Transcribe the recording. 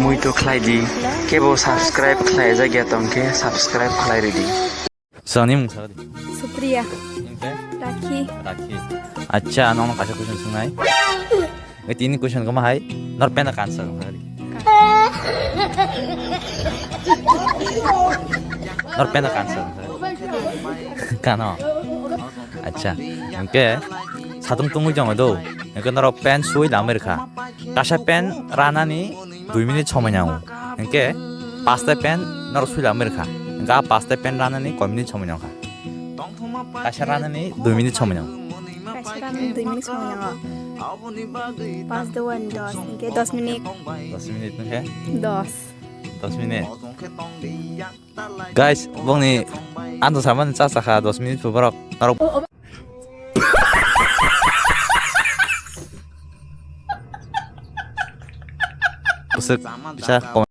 muito khlaidi kebo subscribe khlai jagya tongke subscribe khlai ready sani mung sagadi Supriya inke Rakhi rakhi acha nong kasha question sungnai ngai tin question kama hai nor pena answer sagadi nor pena answer kano acha inke 사동 동의정에도 그너로 뺀 수의 아메리카 가샤 뺀 라나니 2미닛 처음이냐고 그러니까 파스타 뺀 너로 수의 아메리카 그러니까 파스타 뺀 라나니 5미닛 처음이냐고 가샤 라나니 2미닛 처음이냐고 Kacharan 2 minit semuanya. Pas the one dos, okay 10 menit. 10미닛 해? 10. 10미닛 guys 봉니 안도 사만 짜사카 10미닛 부버럭 너로 Usik bisa komen